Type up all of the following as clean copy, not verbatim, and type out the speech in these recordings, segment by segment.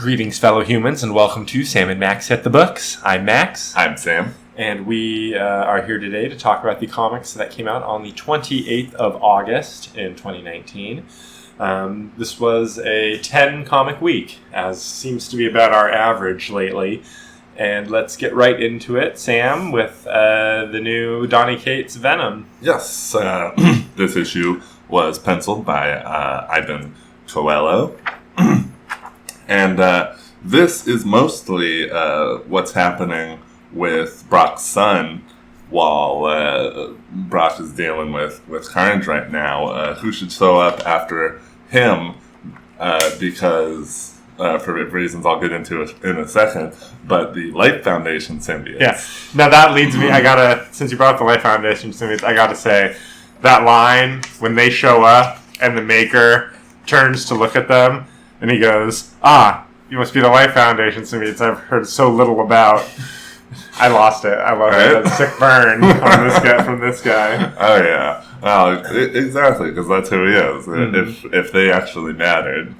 Greetings, fellow humans, and welcome to Sam and Max Hit the Books. I'm Max. I'm Sam. And we are here today to talk about the comics that came out on the 28th of August in 2019. This was a 10-comic week, as seems to be about our average lately. And let's get right into it, Sam, with the new Donny Cates Venom. Yes, this issue was penciled by Ivan Coelho. And this is mostly what's happening with Brock's son while Brock is dealing with Carnage right now. Who should show up after him because, for reasons I'll get into in a second, but the Life Foundation symbiotes. Yeah. Now that leads me, since you brought up the Life Foundation symbiotes, I gotta say, that line, when they show up and the Maker turns to look at them, and he goes, you must be the Life Foundation symbiotes I've heard so little about. I lost it. I love it. That's a sick burn from this guy. Oh, yeah. Well, exactly, because that's who he is. Mm-hmm. If they actually mattered,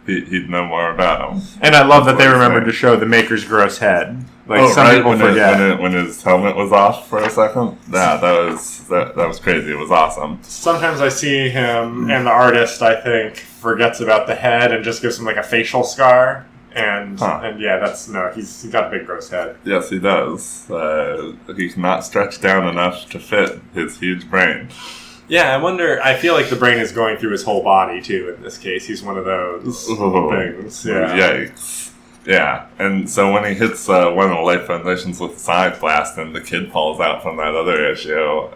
he'd know more about them. And I love that they remembered to show the Maker's gross head. Like, some people forget. When his helmet was off for a second? Yeah, that was crazy. It was awesome. Sometimes I see him, and the artist, I think, forgets about the head and just gives him, like, a facial scar. And yeah, he's got a big gross head. Yes, he does. He's not stretched down enough to fit his huge brain. Yeah, I feel like the brain is going through his whole body, too, in this case. He's one of those things. Yeah. Yikes. Yeah, and so when he hits one of the Life Foundations with a side blast and the kid falls out from that other issue,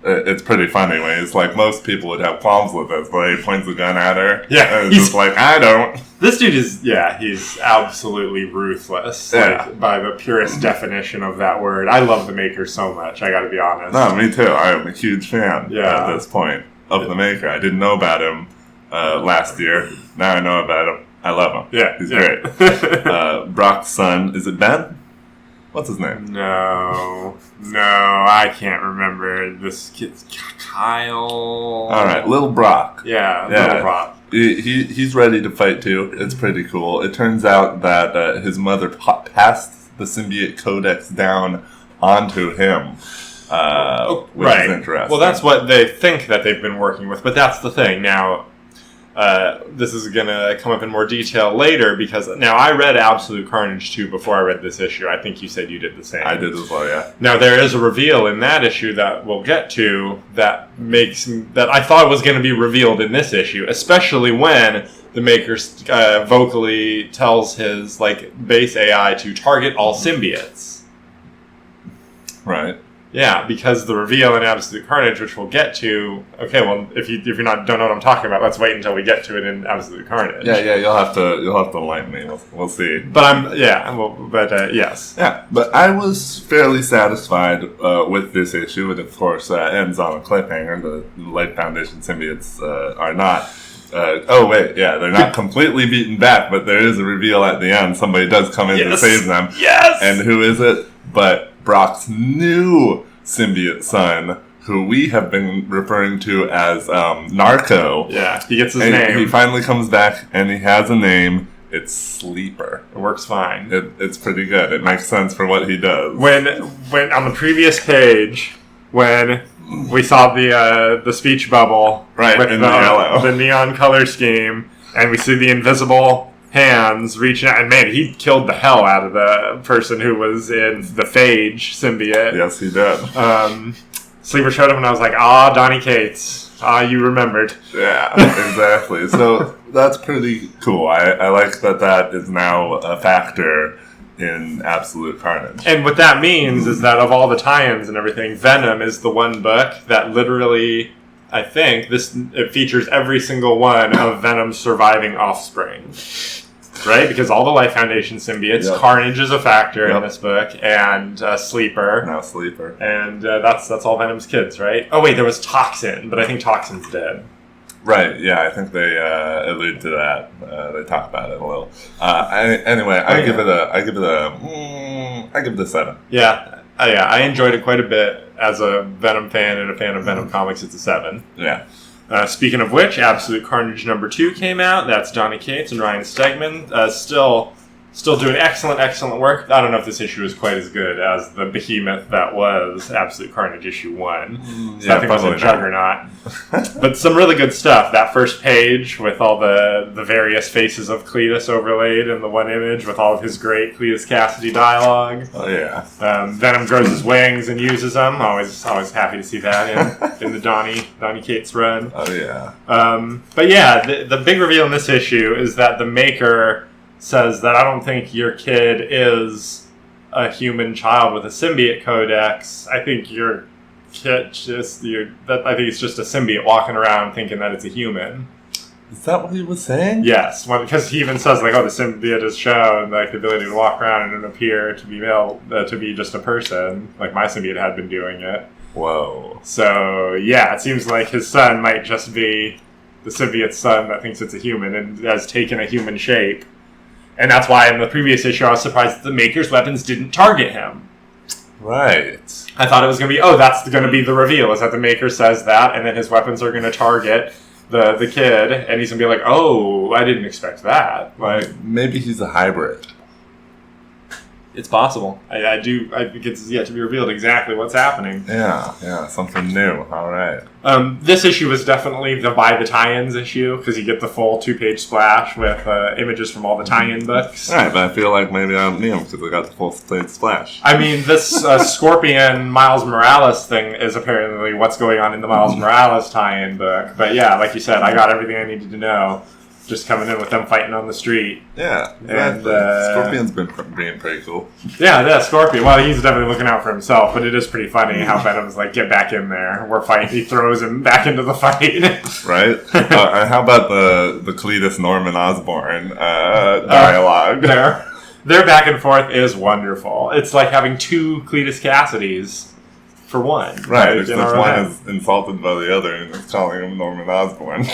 it's pretty funny when he's like, most people would have qualms with this, but he points a gun at her. Yeah. And it's just like, I don't. This dude he's absolutely ruthless. Like, by the purest definition of that word. I love the Maker so much, I gotta be honest. No, me too. I am a huge fan at this point of the Maker. I didn't know about him last year. Now I know about him. I love him. Yeah. He's great. Brock's son, is it Ben? What's his name? No, I can't remember. This kid's Kyle. All right, Little Brock. Yeah, Little Brock. He's ready to fight too. It's pretty cool. It turns out that his mother passed the symbiote codex down onto him, which is interesting. Well, that's what they think that they've been working with, but that's the thing. Now, this is going to come up in more detail later because now I read Absolute Carnage 2 before I read this issue. I think you said you did the same. I did as well, yeah. Now there is a reveal in that issue that we'll get to that I thought was going to be revealed in this issue, especially when the Maker vocally tells his base AI to target all symbiotes. Right. Yeah, because the reveal in Absolute Carnage, which we'll get to. Okay, well, if you don't know what I'm talking about, let's wait until we get to it in Absolute Carnage. Yeah, you'll have to enlighten me. We'll see. But yes. Yeah, but I was fairly satisfied with this issue. It of course ends on a cliffhanger. The Life Foundation symbiotes are not. They're not completely beaten back, but there is a reveal at the end. Somebody does come in to save them. Yes. And who is it? But Brock's new symbiote son, who we have been referring to as Narco. Yeah, he gets his name. He finally comes back, and he has a name. It's Sleeper. It works fine. It's pretty good. It makes sense for what he does. When on the previous page, when we saw the speech bubble right with in the yellow, the neon color scheme, and we see the invisible hands reaching out, and man, he killed the hell out of the person who was in the phage symbiote. Yes, he did. Sleeper showed up, and I was like, Donny Cates. You remembered. Yeah, exactly. So that's pretty cool. I like that is now a factor in Absolute Carnage. And what that means is that of all the tie-ins and everything, Venom is the one book that literally, I think, it features every single one of Venom's surviving offspring. Right? Because all the Life Foundation symbiotes, yep. Carnage is a factor in this book, and Sleeper. Now Sleeper. And that's all Venom's kids, right? Oh wait, there was Toxin, but I think Toxin's dead. Right, yeah, I think they allude to that. They talk about it a little. I give it a 7. Yeah, I enjoyed it quite a bit as a Venom fan and a fan of Venom comics. It's a 7. Yeah. Speaking of which, Absolute Carnage #2 came out. That's Donny Cates and Ryan Stegman. Still doing excellent work. I don't know if this issue is quite as good as the behemoth that was Absolute Carnage issue 1. So I think it was a juggernaut. But some really good stuff. That first page with all the various faces of Cletus overlaid in the one image with all of his great Cletus Cassidy dialogue. Oh, yeah. Venom grows his wings and uses them. Always happy to see that in the Donny Cates run. Oh, yeah. But yeah, the big reveal in this issue is that the Maker says that I don't think your kid is a human child with a symbiote codex. I think your kid I think it's just a symbiote walking around thinking that it's a human. Is that what he was saying? Yes, because he even says the symbiote has shown the ability to walk around and appear to be to be just a person. Like my symbiote had been doing it. Whoa. So yeah, it seems like his son might just be the symbiote's son that thinks it's a human and has taken a human shape. And that's why in the previous issue I was surprised that the Maker's weapons didn't target him. Right. I thought it was going to be, that's going to be the reveal, is that the Maker says that, and then his weapons are going to target the kid, and he's going to be like, oh, I didn't expect that. Like, maybe he's a hybrid. It's possible. I think it's yet to be revealed exactly what's happening. Yeah, something new. All right. This issue was definitely the buy the tie-ins issue, because you get the full 2-page splash with images from all the tie-in books. All right, but I feel like maybe I don't need them because I got the full page splash. I mean, this Scorpion Miles Morales thing is apparently what's going on in the Miles Morales tie-in book. But yeah, like you said, I got everything I needed to know. Just coming in with them fighting on the street. Yeah, exactly. And Scorpion's been being pretty cool. Yeah, Scorpion. Well, he's definitely looking out for himself, but it is pretty funny how Venom's like, get back in there. We're fighting. He throws him back into the fight. Right? And how about the Cletus Norman Osborn dialogue? Their back and forth is wonderful. It's like having two Cletus Cassidys for one. Right, except one is insulted by the other and is calling him Norman Osborn.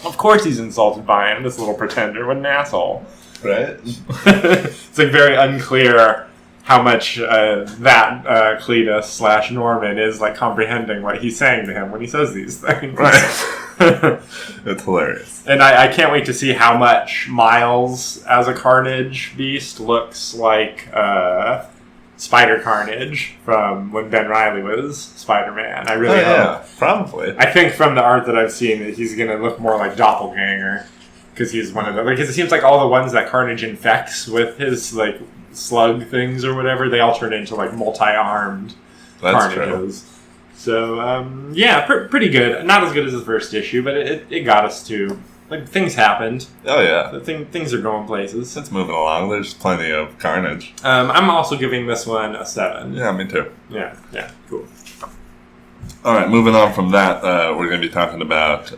Of course he's insulted by him, this little pretender. What an asshole. Right? It's like very unclear how much that Cletus / Norman is like comprehending what he's saying to him when he says these things. Right. It's hilarious. And I can't wait to see how much Miles as a Carnage beast looks like Spider Carnage from when Ben Reilly was Spider-Man. I really hope. Yeah, probably. I think from the art that I've seen that he's going to look more like Doppelganger because he's one of the... Because it seems like all the ones that Carnage infects with his like slug things or whatever, they all turn into like multi-armed Carnages. True. So, yeah, pretty good. Not as good as the first issue, but it got us to... Like, things happened. Oh, yeah. Things are going places. It's moving along. There's plenty of Carnage. I'm also giving this one a 7. Yeah, me too. Yeah, cool. All right, moving on from that, we're going to be talking about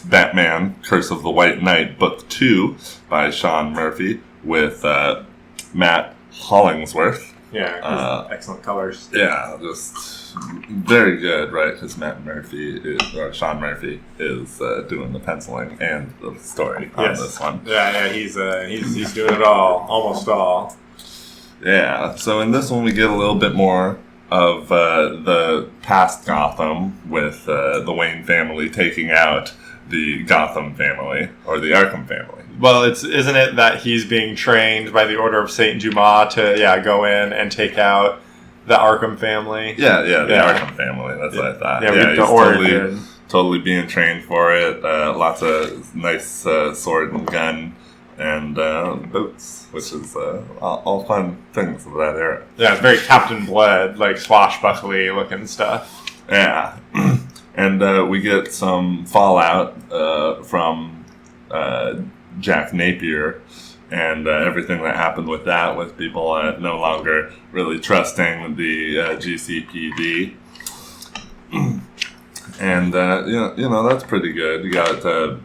Batman, Curse of the White Knight, Book 2 by Sean Murphy with Matt Hollingsworth. Yeah, excellent colors. Yeah, just very good, right? Because Sean Murphy is doing the penciling and the story on this one. Yeah, he's doing it all, almost all. Yeah, so in this one we get a little bit more of the past Gotham with the Wayne family taking out the Gotham family or the Arkham family. Well, isn't it that he's being trained by the Order of Saint Dumas to go in and take out the Arkham family? Yeah, the Arkham family. That's what I thought. Yeah, he's totally being trained for it. Lots of nice sword and gun and boots, which is all fun things of that era. Yeah, it's very Captain Blood, like swashbuckly looking stuff. Yeah. And we get some fallout from Jack Napier and everything that happened with that, with people no longer really trusting the GCPD. And, that's pretty good. You got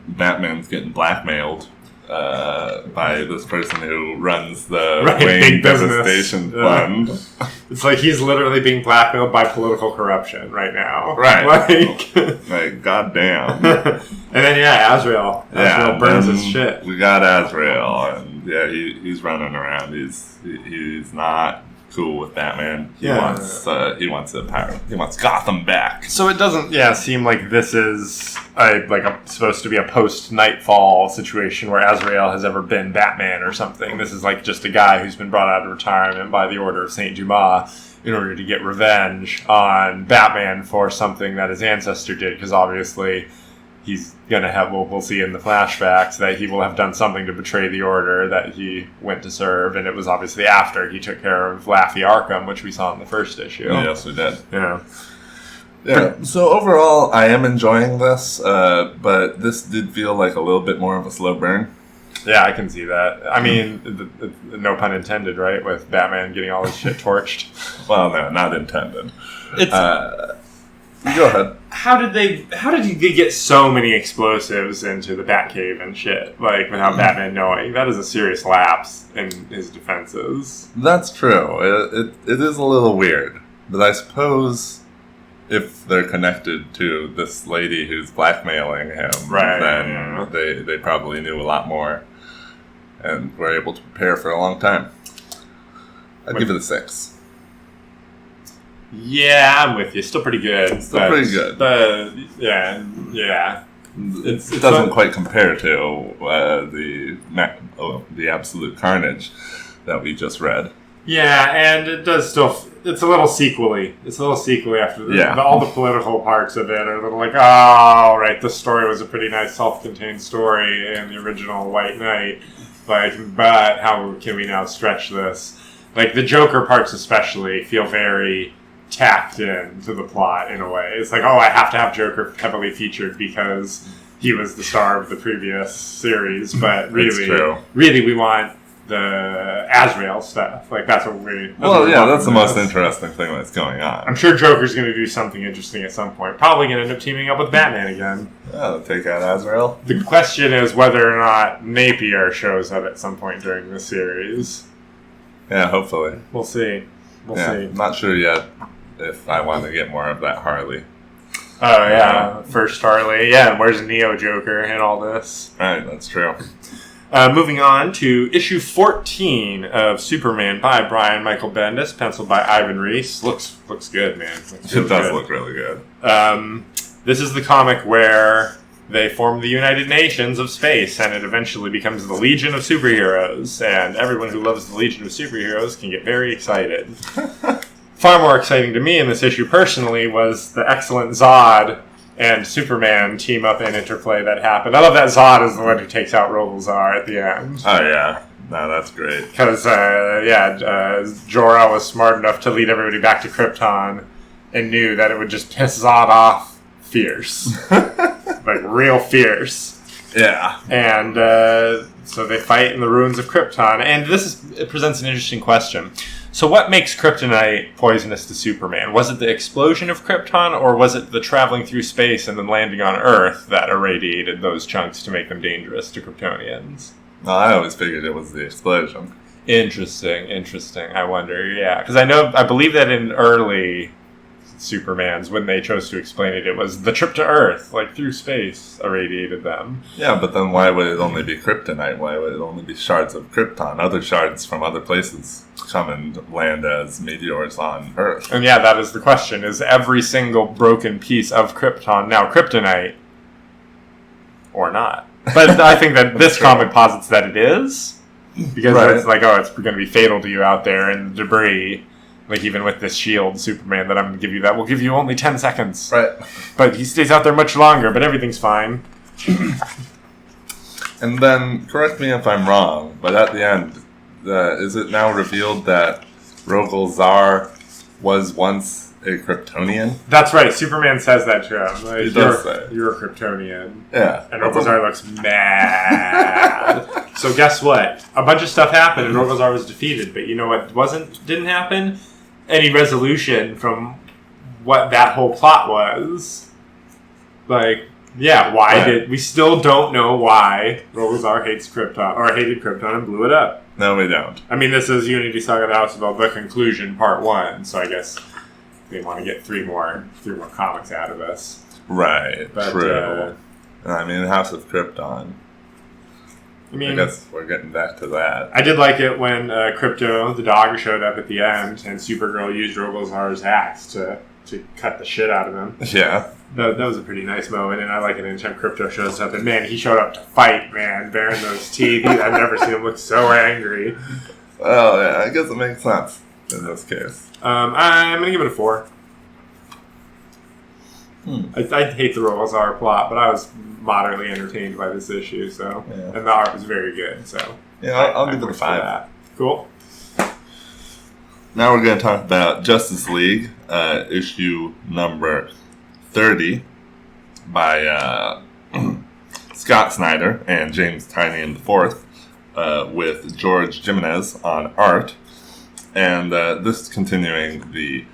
Batman's getting blackmailed by this person who runs the Wayne Devastation Fund. It's like he's literally being blackmailed by political corruption right now. Right. Like, goddamn. And then, Azrael. Azrael burns his shit. We got Azrael, and he's running around. He's not cool with Batman. He Yeah. wants the power. He wants Gotham back. So it doesn't, seem like this is supposed to be a post-Nightfall situation where Azrael has ever been Batman or something. This is like just a guy who's been brought out of retirement by the Order of Saint Dumas in order to get revenge on Batman for something that his ancestor did, because obviously he's going to have, we'll see in the flashbacks, that he will have done something to betray the Order that he went to serve, and it was obviously after he took care of Laffy Arkham, which we saw in the first issue. Yes, we did. Yeah. So overall, I am enjoying this, but this did feel like a little bit more of a slow burn. Yeah, I can see that. I mean, no pun intended, right? With Batman getting all his shit torched. Well, no, not intended. It's Go ahead. How did they get so many explosives into the Batcave and shit? Like, without Batman knowing, that is a serious lapse in his defenses. That's true. It is a little weird, but I suppose if they're connected to this lady who's blackmailing him, then they probably knew a lot more and were able to prepare for a long time. I'd give it a 6. Yeah, I'm with you. Still pretty good. Pretty good. Yeah. It doesn't quite compare to the absolute carnage that we just read. Yeah, and it does still. It's a little sequely. After all the political parts of it are a little like, oh, right, the story was a pretty nice self-contained story in the original White Knight. But how can we now stretch this? Like, the Joker parts especially feel very tacked into the plot in a way. It's like, oh, I have to have Joker heavily featured because he was the star of the previous series, but really we want the Azrael stuff. Like, that's what we... That's the most interesting thing that's going on. I'm sure Joker's going to do something interesting at some point. Probably going to end up teaming up with Batman again. Yeah, take out Azrael. The question is whether or not Napier shows up at some point during the series. Yeah, hopefully. We'll see. We'll see. I'm not sure yet if I want to get more of that Harley. Oh, yeah. First Harley. Yeah, and where's Neo Joker in all this? Right, that's true. Moving on to issue 14 of Superman by Brian Michael Bendis, penciled by Ivan Reis. Looks good, man. It does look really good. This is the comic where they form the United Nations of space, and it eventually becomes the Legion of Superheroes, and everyone who loves the Legion of Superheroes can get very excited. Far more exciting to me in this issue personally was the excellent Zod and Superman team up and interplay that happened. I love that Zod is the one who takes out Rogelzar at the end. Oh, yeah. No, that's great. Because, Jor-El was smart enough to lead everybody back to Krypton and knew that it would just piss Zod off fierce. Like, real fierce. Yeah. And so they fight in the ruins of Krypton. And it presents an interesting question. So what makes kryptonite poisonous to Superman? Was it the explosion of Krypton, or was it the traveling through space and then landing on Earth that irradiated those chunks to make them dangerous to Kryptonians? Well, I always figured it was the explosion. Interesting. I wonder, yeah. Because I believe that in early Supermans, when they chose to explain it, it was the trip to Earth, like through space, irradiated them. Yeah, but then why would it only be kryptonite? Why would it only be shards of Krypton? Other shards from other places come and land as meteors on Earth. And yeah, that is the question. Is every single broken piece of Krypton now kryptonite or not? But I think that this comic posits that it is. Because it's like, it's going to be fatal to you out there in the debris. Like, even with this shield, Superman, that I'm going to give you, that will give you only 10 seconds. Right. But he stays out there much longer, but everything's fine. And then, correct me if I'm wrong, but at the end, is it now revealed that Rogelzar was once a Kryptonian? That's right. Superman says that to him. Like, He does say. You're a Kryptonian. Yeah. And Rogelzar looks mad. So guess what? A bunch of stuff happened and Rogelzar was defeated. But you know what didn't happen? Any resolution from what that whole plot was. Like, yeah, we still don't know why Rogelzar hates Krypton, or hated Krypton and blew it up. No, we don't. I mean, this is Unity Saga of the House of El, the conclusion, part 1, so I guess they want to get three more comics out of us. Right, But, true. I mean, House of Krypton. I mean, I guess we're getting back to that. I did like it when Crypto, the dog, showed up at the end, and Supergirl used Rogolzar's axe to cut the shit out of him. Yeah. That was a pretty nice moment, and I like it anytime Crypto shows up. And man, he showed up to fight, man, baring those teeth. I've never seen him look so angry. Well, yeah, I guess it makes sense in this case. I'm going to give it a 4. I hate the Rogolzar plot, but I was moderately entertained by this issue, so and the art was very good. So yeah, I'll give it a 5. Cool. Now we're going to talk about Justice League, issue number 30 by Scott Snyder and James Tynion IV, with George Jimenez on art. And this is continuing the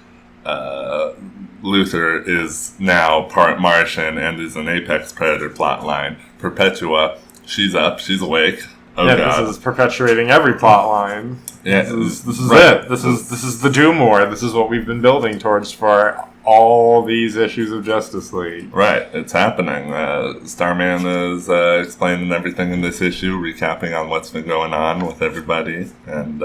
Luthor is now part Martian and is an Apex Predator plotline. Perpetua, she's up, she's awake. Oh, yeah, God. This is perpetuating every plot line. Yeah, this is right. it. This is the Doom War. This is what we've been building towards for all these issues of Justice League. Right, it's happening. Starman is explaining everything in this issue, recapping on what's been going on with everybody, and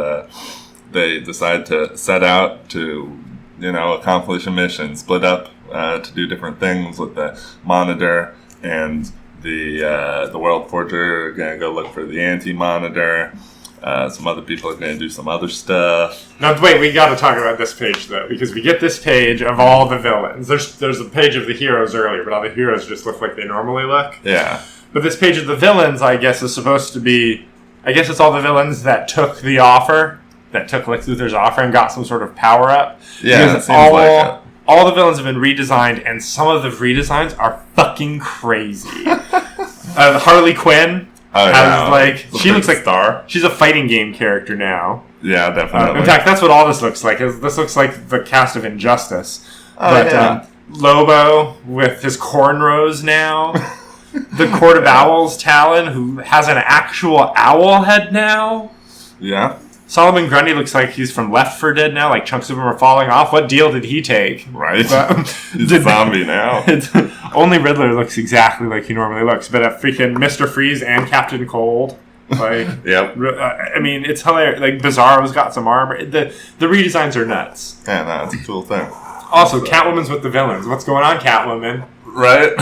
they decide to set out to, accomplish a mission, split up to do different things with the Monitor and the World Forger are going to go look for the Anti-Monitor. Some other people are going to do some other stuff. Now, wait, we got to talk about this page, though, because we get this page of all the villains. There's a page of the heroes earlier, but all the heroes just look like they normally look. Yeah. But this page of the villains, I guess, is supposed to be... I guess it's all the villains that took the offer, that took Lex Luthor's offer and got some sort of power-up. Yeah, it seems like it. All the villains have been redesigned, and some of the redesigns are fucking crazy. Harley Quinn... she looks like Star. She's a fighting game character now. Yeah, definitely. In fact, that's what all this looks like. This looks like the cast of Injustice. Lobo with his cornrows now. The Court of Owls Talon, who has an actual owl head now. Yeah. Solomon Grundy looks like he's from Left 4 Dead now, like chunks of him are falling off. What deal did he take? Right. He's a zombie now. Only Riddler looks exactly like he normally looks, but freaking Mr. Freeze and Captain Cold. Like, yep. I mean, it's hilarious. Like, Bizarro's got some armor. The redesigns are nuts. Yeah, no, it's a cool thing. Also, Catwoman's with the villains. What's going on, Catwoman? Right.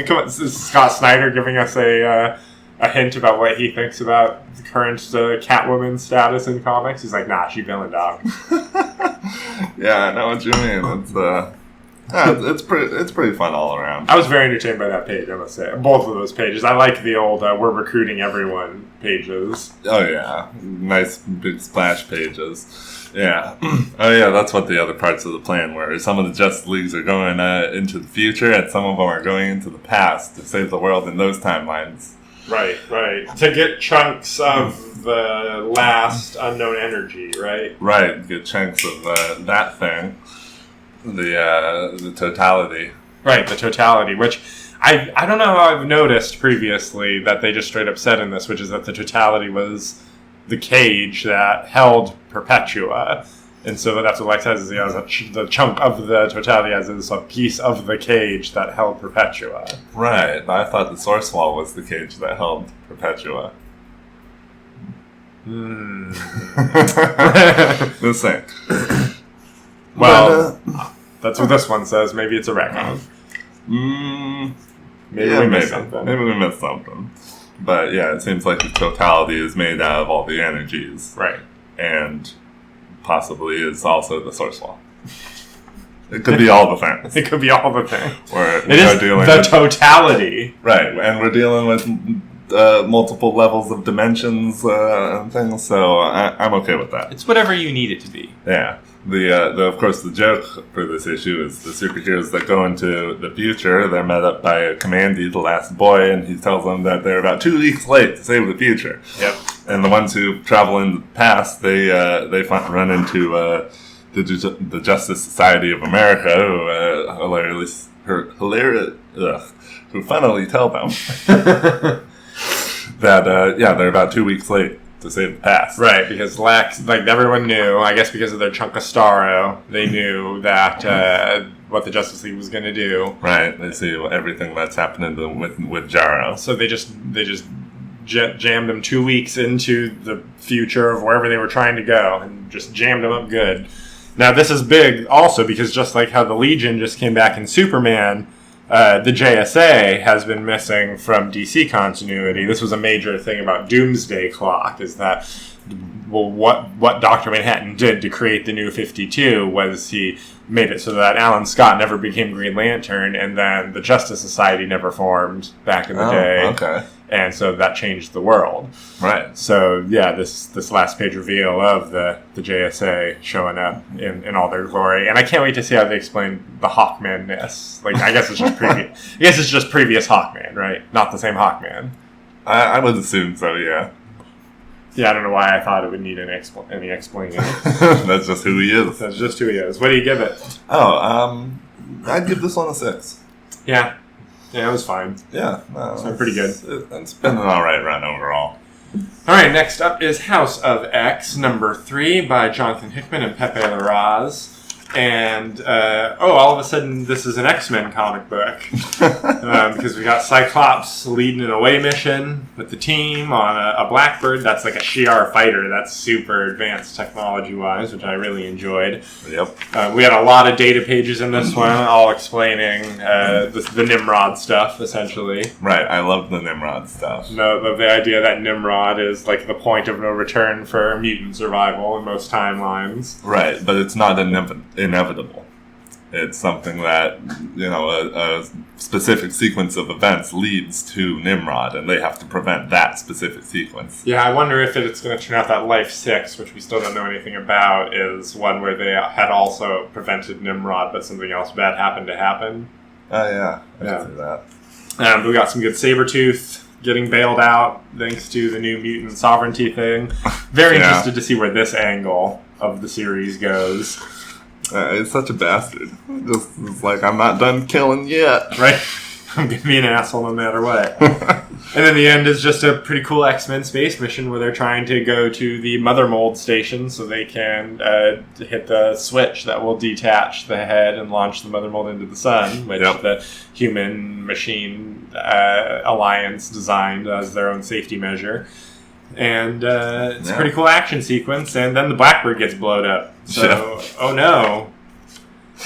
Come on, this is Scott Snyder giving us a hint about what he thinks about the current Catwoman status in comics. He's like, nah, she villain, dog. Yeah, I know what you mean. It's pretty fun all around. I was very entertained by that page, I must say. Both of those pages. I like the old we're recruiting everyone pages. Oh, yeah. Nice big splash pages. Yeah. Oh, yeah, that's what the other parts of the plan were. Some of the Justice Leagues are going into the future, and some of them are going into the past to save the world in those timelines. Right. To get chunks of the last unknown energy, right? Right, get chunks of that thing. The totality. Right, the totality, which I don't know how I've noticed previously that they just straight up said in this, which is that the totality was the cage that held Perpetua. And so that's what Lex says, is the chunk of the totality is a piece of the cage that held Perpetua. Right, I thought the source wall was the cage that held Perpetua. This thing. Well, that's what this one says. Maybe it's a retcon. Maybe we missed something. Maybe we missed something. But yeah, it seems like the totality is made out of all the energies. Right. And possibly is also the source wall. It could be all the things. It could be all the things. It is the totality. Right, and we're dealing with multiple levels of dimensions and things, so I'm okay with that. It's whatever you need it to be. Yeah. Of course, the joke for this issue is the superheroes that go into the future, they're met up by a Commandy, the last boy, and he tells them that they're about 2 weeks late to save the future. Yep. And the ones who travel in the past, they run into the Justice Society of America, who finally tell them that they're about 2 weeks late to save the past. Right, because Lex, like everyone knew, I guess because of their chunk of Starro, they knew that what the Justice League was going to do. Right, they see everything that's happening with Jarro. So they just jammed them 2 weeks into the future of wherever they were trying to go and just jammed them up good. Now, this is big also because just like how the Legion just came back in Superman, the JSA has been missing from DC continuity. This was a major thing about Doomsday Clock, is that, well, what Dr. Manhattan did to create the New 52 was he made it so that Alan Scott never became Green Lantern, and then the Justice Society never formed back in the day. Okay. And so that changed the world. Right. So, yeah, this last page reveal of the JSA showing up in all their glory. And I can't wait to see how they explain the Hawkman-ness. Like, I guess it's just previous Hawkman, right? Not the same Hawkman. I would assume so, yeah. Yeah, I don't know why I thought it would need any explaining. That's just who he is. That's just who he is. What do you give it? I'd give this one a 6. Yeah. Yeah, it was fine. Yeah. No, it's been pretty good. It's been an alright run overall. Alright, next up is House of X, number 3 by Jonathan Hickman and Pepe Larraz. And, all of a sudden, this is an X-Men comic book. Because we got Cyclops leading an away mission with the team on a Blackbird. That's like a Shi'ar fighter. That's super advanced technology-wise, which I really enjoyed. Yep. We had a lot of data pages in this one, all explaining the Nimrod stuff, essentially. Right, I love the Nimrod stuff. The idea that Nimrod is like the point of no return for mutant survival in most timelines. Right, but it's not inevitable. It's something that, a specific sequence of events leads to Nimrod, and they have to prevent that specific sequence. Yeah, I wonder if it's going to turn out that Life 6, which we still don't know anything about, is one where they had also prevented Nimrod, but something else bad happened to happen. Oh, yeah. I can see that. We got some good Sabretooth getting bailed out thanks to the new mutant sovereignty thing. Very interested to see where this angle of the series goes. It's such a bastard. It's like, I'm not done killing yet. Right? I'm going to be an asshole no matter what. And then the end is just a pretty cool X-Men space mission where they're trying to go to the Mother Mold station so they can hit the switch that will detach the head and launch the Mother Mold into the sun, which the Human-Machine Alliance designed as their own safety measure. And it's a pretty cool action sequence, and then the Blackbird gets blown up. So, oh no.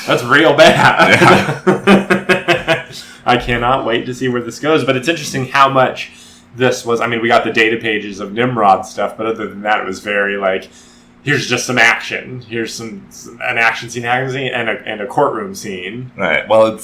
That's real bad. Yeah. I cannot wait to see where this goes, but it's interesting how much this was. I mean, we got the data pages of Nimrod stuff, but other than that, it was very like, here's just some action. Here's an action scene and a courtroom scene. Right. Well,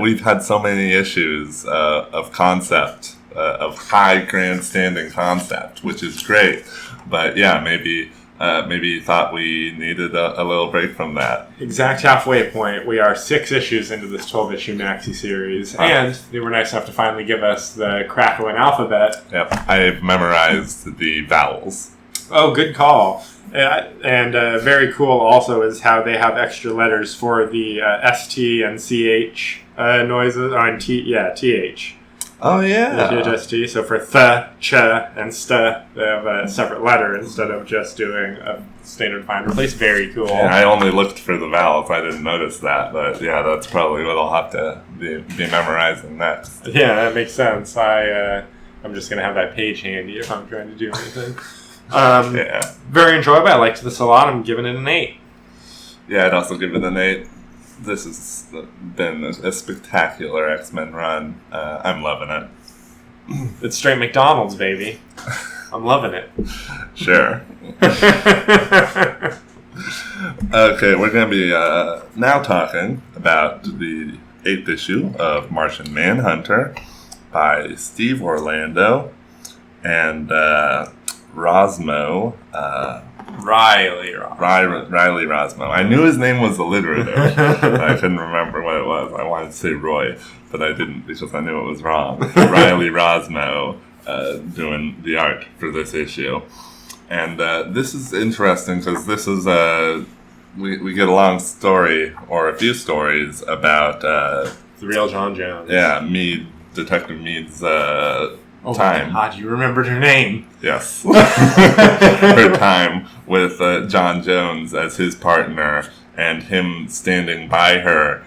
we've had so many issues of concept. Of high grandstanding concept, which is great, but yeah, maybe you thought we needed a little break from that. Exact halfway point. We are 6 issues into this 12-issue maxi series, and they were nice enough to finally give us the Krakoan alphabet. Yep, I've memorized the vowels. Oh, good call. And very cool also is how they have extra letters for the ST and CH noises. TH. Oh, yeah. THST. So for th, ch, and st, they have a separate letter instead of just doing a standard find replace. Very cool. Yeah, I only looked for the vowels. I didn't notice that. But yeah, that's probably what I'll have to be memorizing next. Yeah, that makes sense. I'm just going to have that page handy if I'm trying to do anything. Very enjoyable. I liked this a lot. I'm giving it an 8. Yeah, I'd also give it an 8. This has been a spectacular X-Men run. I'm loving it. It's straight McDonald's, baby. I'm loving it. Sure. Okay, we're going to be now talking about the 8th issue of Martian Manhunter by Steve Orlando and Riley Rosmo. I knew his name was alliterative. I couldn't remember what it was. I wanted to say Roy, but I didn't because I knew it was wrong. Riley Rosmo doing the art for this issue. And this is interesting because this is we get a long story, or a few stories, about the real John Jones. Yeah, Detective Mead's time. My God, you remembered her name. Yes. Her time with John Jones as his partner, and him standing by her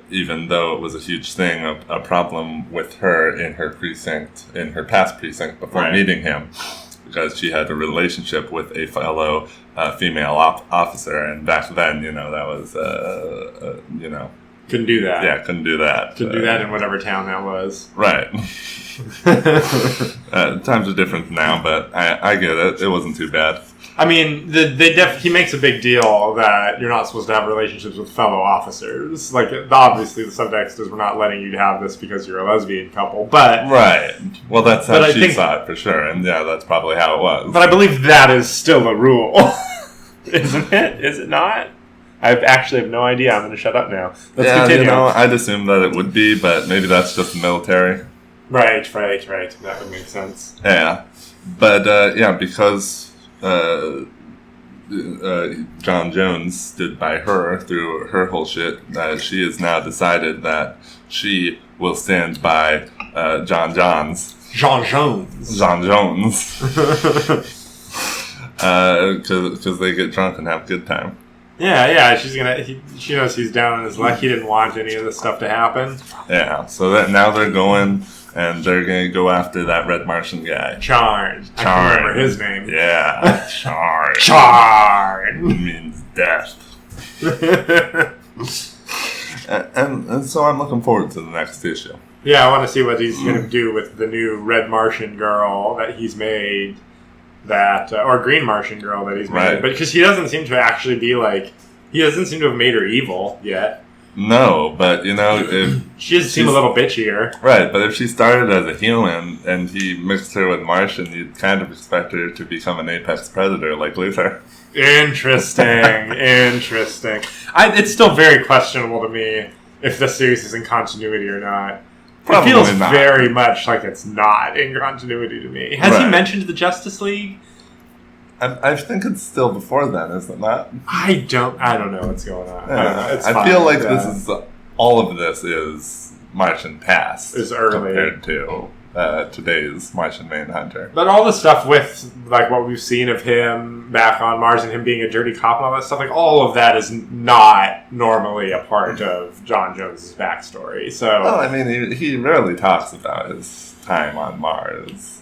even though it was a huge thing, a problem with her in her precinct, in her past precinct before meeting him, because she had a relationship with a fellow female officer, and back then, that was, Couldn't do that. Yeah, couldn't do that. Couldn't do that in whatever town that was. Right. Times are different now, but I get it. It wasn't too bad. I mean, he makes a big deal that you're not supposed to have relationships with fellow officers. Like, obviously, the subtext is we're not letting you have this because you're a lesbian couple, but... Right. Well, that's how she saw it, for sure, and yeah, that's probably how it was. But I believe that is still a rule. Isn't it? Is it not? I actually have no idea. I'm going to shut up now. Let's continue. I'd assume that it would be, but maybe that's just the military. Right. That would make sense. Yeah. But, because... John Jones stood by her through her whole shit. She has now decided that she will stand by John Jones. Because they get drunk and have a good time. Yeah. She knows he's down on his luck. He didn't want any of this stuff to happen. Yeah. So that now they're going. And they're going to go after that red Martian guy. Charn. I can remember his name. Yeah. Charn. Charn. Means death. and so I'm looking forward to the next issue. Yeah, I want to see what he's going to do with the new red Martian girl that he's made. Or green Martian girl that he's made. Right. But because he doesn't seem to actually be like... He doesn't seem to have made her evil yet. No, but if she does seem a little bitchier. Right, but if she started as a human and he mixed her with Martian, you'd kind of expect her to become an apex predator like Luther. Interesting. It's still very questionable to me if this series is in continuity or not. Probably it feels not. very much like it's not in continuity to me. Has he mentioned the Justice League? I think it's still before then, isn't it not? I don't know what's going on. Yeah. I feel like this is all of this is Martian past is early compared to today's Martian Manhunter. But all the stuff with like what we've seen of him back on Mars and him being a dirty cop and all that stuff, like all of that is not normally a part of John Jones's backstory. So, well, I mean, he rarely talks about his time on Mars.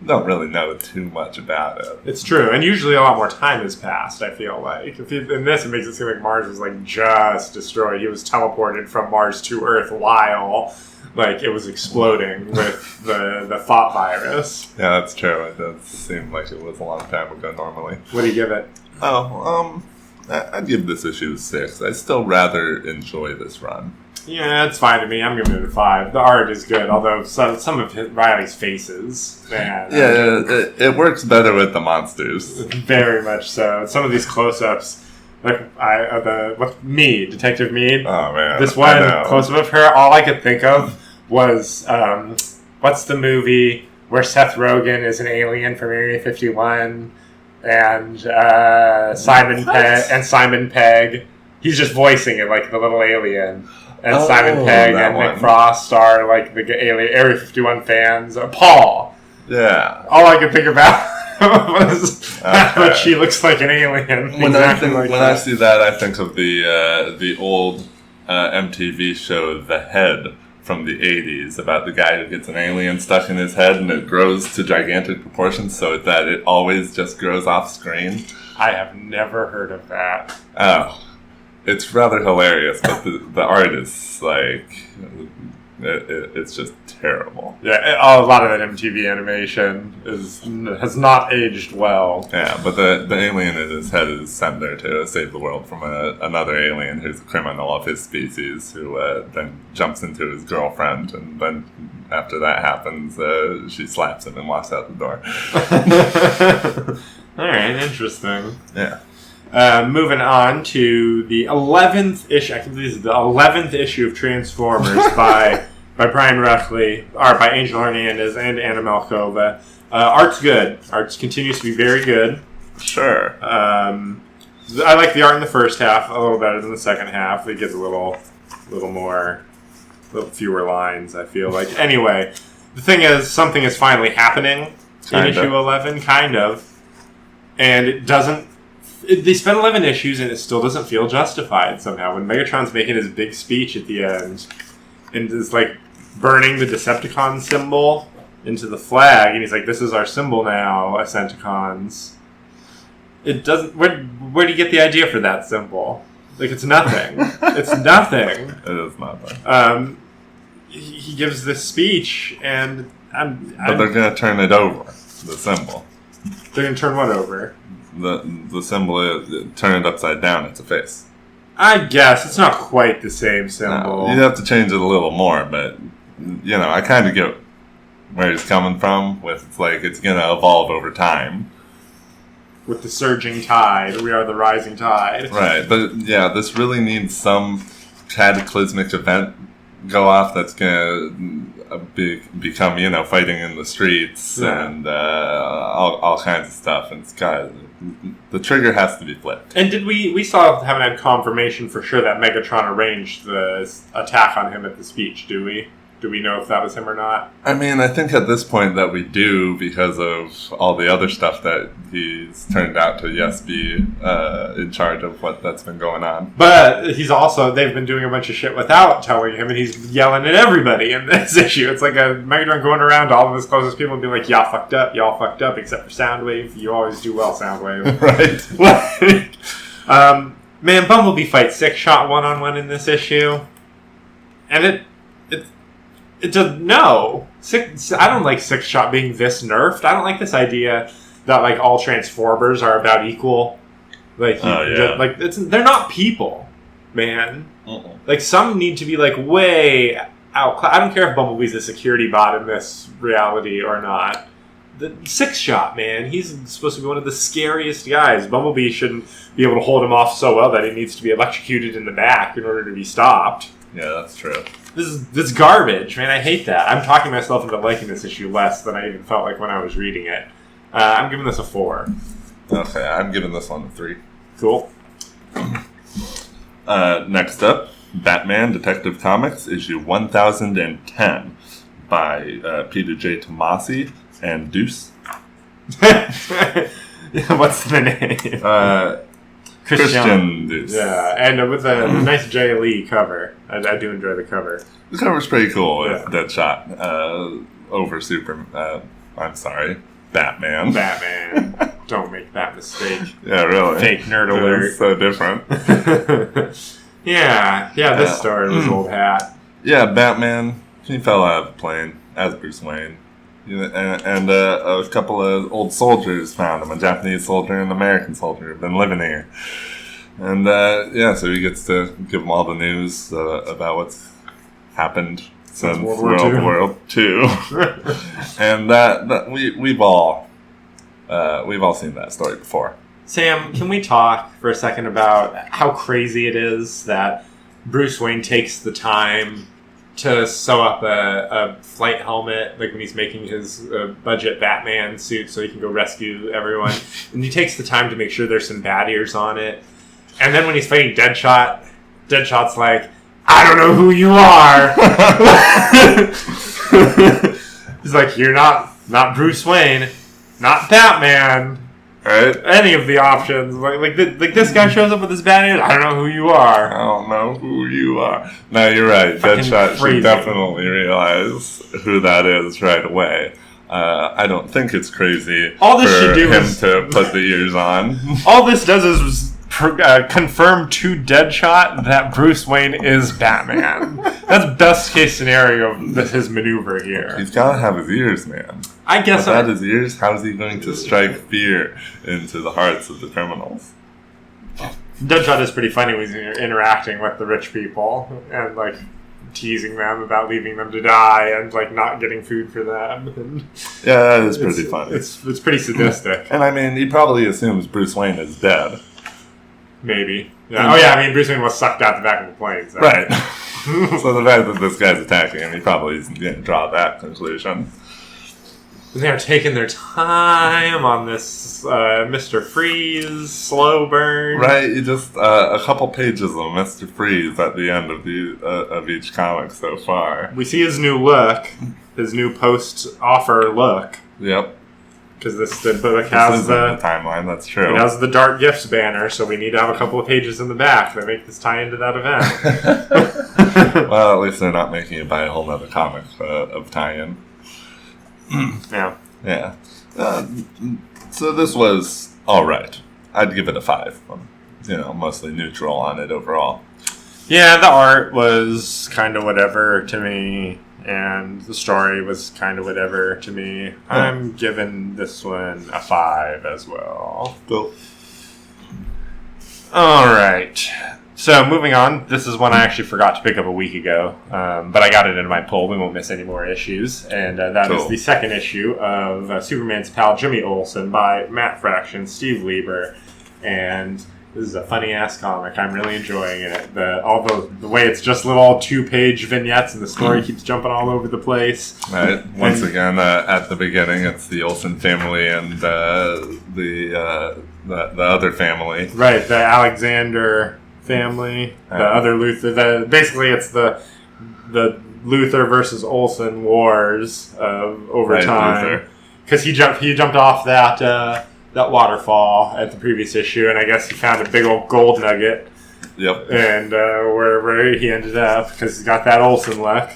Don't really know too much about it. It's true, and usually a lot more time has passed, I feel like. In this, it makes it seem like Mars was like just destroyed. He was teleported from Mars to Earth while like it was exploding with the thought virus. Yeah, that's true. It does seem like it was a long time ago normally. What do you give it? I'd give this issue a 6. I still rather enjoy this run. Yeah, it's fine to me. I'm giving it a 5. The art is good, although some of Riley's faces, man. Yeah, it works better with the monsters. Very much so. Some of these close-ups, like Detective Mead. Oh man, this one close-up of her, all I could think of was what's the movie where Seth Rogen is an alien from Area 51, and Simon Pegg. He's just voicing it like the little alien. And Simon Pegg and Nick Frost are like the Area 51 fans. Paul. Yeah. All I could think about was but she looks like an alien. When I see that, I think of the old MTV show The Head from the 80s about the guy who gets an alien stuck in his head and it grows to gigantic proportions so that it always just grows off screen. I have never heard of that. Oh. It's rather hilarious, but the art is like it's just terrible. Yeah, a lot of that MTV animation has not aged well. Yeah, but the alien in his head is sent there to save the world from another alien who's a criminal of his species, who then jumps into his girlfriend, and then after that happens, she slaps him and walks out the door. All right, interesting. Yeah. Moving on to the 11th issue. I think this is the 11th issue of Transformers by Brian Ruckley, art by Angel Hernandez and Anna Malkova. Art's good. Art continues to be very good. Sure. I like the art in the first half a little better than the second half. It gets a little fewer lines, I feel like. Anyway, the thing is, something is finally happening in issue 11, kind of. And it doesn't... They spent 11 issues and it still doesn't feel justified somehow. When Megatron's making his big speech at the end and is like burning the Decepticon symbol into the flag, and he's like, "This is our symbol now, Decepticons." It doesn't. Where do you get the idea for that symbol? Like, it's nothing. It's nothing. It is nothing. He gives this speech, and but they're gonna turn it over. The symbol. They're gonna turn what over? The symbol is turn it upside down. It's a face. I guess it's not quite the same symbol. No, you have to change it a little more, but I kind of get where he's coming from. With it's like it's gonna evolve over time. With the surging tide, we are the rising tide. Right, but yeah, this really needs some cataclysmic event go off that's gonna become fighting in the streets and all kinds of stuff, and the trigger has to be flipped. And we still haven't had confirmation for sure that Megatron arranged the attack on him at the speech, do we? Do we know if that was him or not? I mean, I think at this point that we do, because of all the other stuff that he's turned out to, be in charge of that's been going on. But they've been doing a bunch of shit without telling him, and he's yelling at everybody in this issue. It's like a Megatron going around to all of his closest people and being like, y'all fucked up, except for Soundwave. You always do well, Soundwave. Right. Man, Bumblebee fights Six-Shot one-on-one in this issue. And I don't like Six-Shot being this nerfed. I don't like this idea that like all Transformers are about equal. Like, they're not people, man. Like, some need to be like way out. I don't care if Bumblebee's a security bot in this reality or not. The Six-Shot, man, he's supposed to be one of the scariest guys. Bumblebee shouldn't be able to hold him off so well that he needs to be electrocuted in the back in order to be stopped. Yeah, that's true. This is garbage, man. I hate that. I'm talking myself into liking this issue less than I even felt like when I was reading it. I'm giving this a 4. Okay, I'm giving this one a 3. Cool. Next up, Batman Detective Comics, issue 1010 by Peter J. Tomasi and Deuce. What's the name? Christian Deuce. Yeah, and with a nice J. Lee cover. I do enjoy the cover. The cover's pretty cool with Deadshot over Batman. Batman. Don't make that mistake. Yeah, really. Fake nerd alert. It's so different. This story was old hat. Yeah, Batman, he fell out of a plane as Bruce Wayne. And a couple of old soldiers found him, a Japanese soldier and an American soldier who've been living here. And so he gets to give them all the news about what's happened since World War II. And we've all seen that story before. Sam, can we talk for a second about how crazy it is that Bruce Wayne takes the time to sew up a flight helmet, like when he's making his budget Batman suit so he can go rescue everyone. And he takes the time to make sure there's some bat ears on it. And then when he's fighting Deadshot's like, I don't know who you are. He's like, you're not Bruce Wayne, not Batman. Right? Any of the options. Like this guy shows up with his bat ears. I don't know who you are. I don't know who you are. No, you're right. Deadshot should definitely realize who that is right away. I don't think it's crazy all this for should do him is, to put the ears on. All this does is confirm to Deadshot that Bruce Wayne is Batman. That's best case scenario of his maneuver here. He's got to have his ears, man. I guess without his ears, how is he going to strike fear into the hearts of the criminals? Deadshot is pretty funny when he's interacting with the rich people and like teasing them about leaving them to die and like not getting food for them. And yeah, that is pretty funny. It's pretty sadistic. And I mean, he probably assumes Bruce Wayne is dead. Maybe. Yeah. Oh yeah, I mean, Bruce Wayne was sucked out the back of the plane. So. Right. So the fact that this guy's attacking him, he probably isn't going to draw that conclusion. They're taking their time on this Mr. Freeze slow burn. Right, you just a couple pages of Mr. Freeze at the end of each comic so far. We see his new look, his new post-offer look. Yep. because the book This has isn't the timeline. That's true. it has the Dark Gifts banner, so we need to have a couple of pages in the back that make this tie into that event. Well, at least they're not making you buy a whole nother comic of tie-in. Yeah. Yeah. So this was all right. I'd give it a 5. I'm, mostly neutral on it overall. Yeah, the art was kind of whatever to me, and the story was kind of whatever to me. I'm giving this one a 5 as well. Cool. All right. So moving on, this is one I actually forgot to pick up a week ago, but I got it into my pull. We won't miss any more issues, and that is the second issue of Superman's pal Jimmy Olsen by Matt Fraction, Steve Lieber, and this is a funny ass comic. I'm really enjoying it. The way it's just little 2-page vignettes, and the story keeps jumping all over the place. Right. Once again, at the beginning, it's the Olsen family and the other family. Right. The Alexander family, the other Luther. Basically, it's the Luther versus Olsen wars over time, because he jumped off that waterfall at the previous issue, and I guess he found a big old gold nugget. Yep. And where he ended up, because he's got that Olsen luck,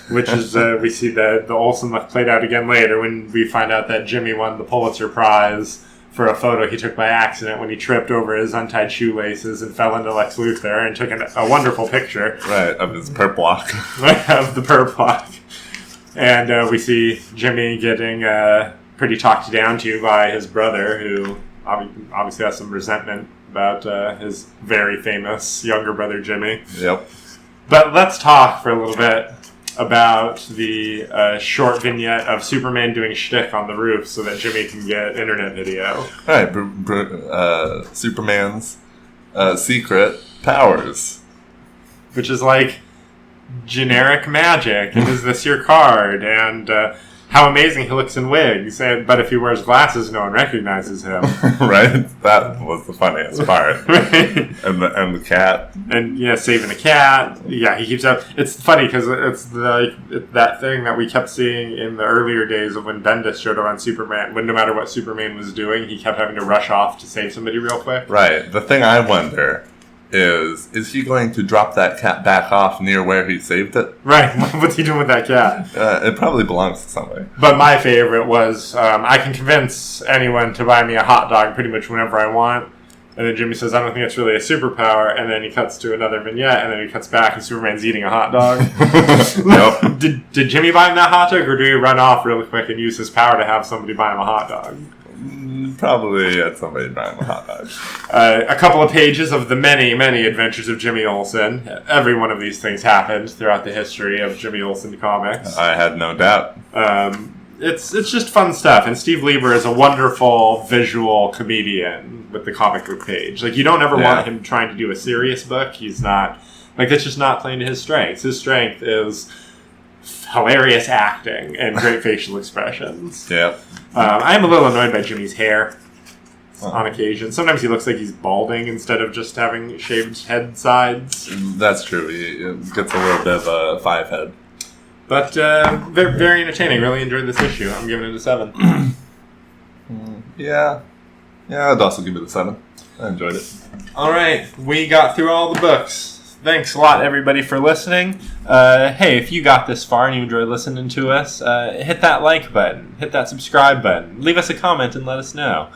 which is we see the Olsen luck played out again later when we find out that Jimmy won the Pulitzer Prize for a photo he took by accident when he tripped over his untied shoelaces and fell into Lex Luthor and took a wonderful picture. Right, of his perp walk. Of the perp walk. And we see Jimmy getting pretty talked down to by his brother, who obviously has some resentment about his very famous younger brother, Jimmy. Yep. But let's talk for a little bit about the short vignette of Superman doing shtick on the roof so that Jimmy can get internet video. Right, Superman's secret powers. Which is like generic magic, and is this your card? And how amazing he looks in wigs, but if he wears glasses, no one recognizes him. Right? That was the funniest part. and the cat. And saving the cat. Yeah, he keeps up. It's funny because it's that thing that we kept seeing in the earlier days of when Bendis showed up on Superman. When no matter what Superman was doing, he kept having to rush off to save somebody real quick. Right. The thing I wonder is he going to drop that cat back off near where he saved it? Right. What's he doing with that cat? It probably belongs to somebody. But my favorite was, I can convince anyone to buy me a hot dog pretty much whenever I want. And then Jimmy says, I don't think it's really a superpower. And then he cuts to another vignette, and then he cuts back, and Superman's eating a hot dog. Nope. Did Jimmy buy him that hot dog, or do he run off really quick and use his power to have somebody buy him a hot dog? Probably had somebody buy him a hot dog. A couple of pages of the many, many adventures of Jimmy Olsen. Every one of these things happened throughout the history of Jimmy Olsen comics. I had no doubt. It's just fun stuff, and Steve Lieber is a wonderful visual comedian with the comic book page. Like, you don't ever want him trying to do a serious book. He's not, that's just not playing to his strengths. His strength is hilarious acting and great facial expressions. Yeah. I am a little annoyed by Jimmy's hair on occasion. Sometimes he looks like he's balding instead of just having shaved head sides. That's true. He gets a little bit of a 5 head. But very, very entertaining. Really enjoyed this issue. I'm giving it a 7. Yeah, I'd also give it a 7. I enjoyed it. All right. We got through all the books. Thanks a lot, everybody, for listening. Hey, if you got this far and you enjoyed listening to us, hit that like button. Hit that subscribe button. Leave us a comment and let us know.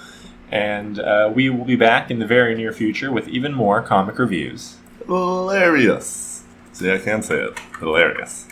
And we will be back in the very near future with even more comic reviews. Hilarious. See, I can't say it. Hilarious.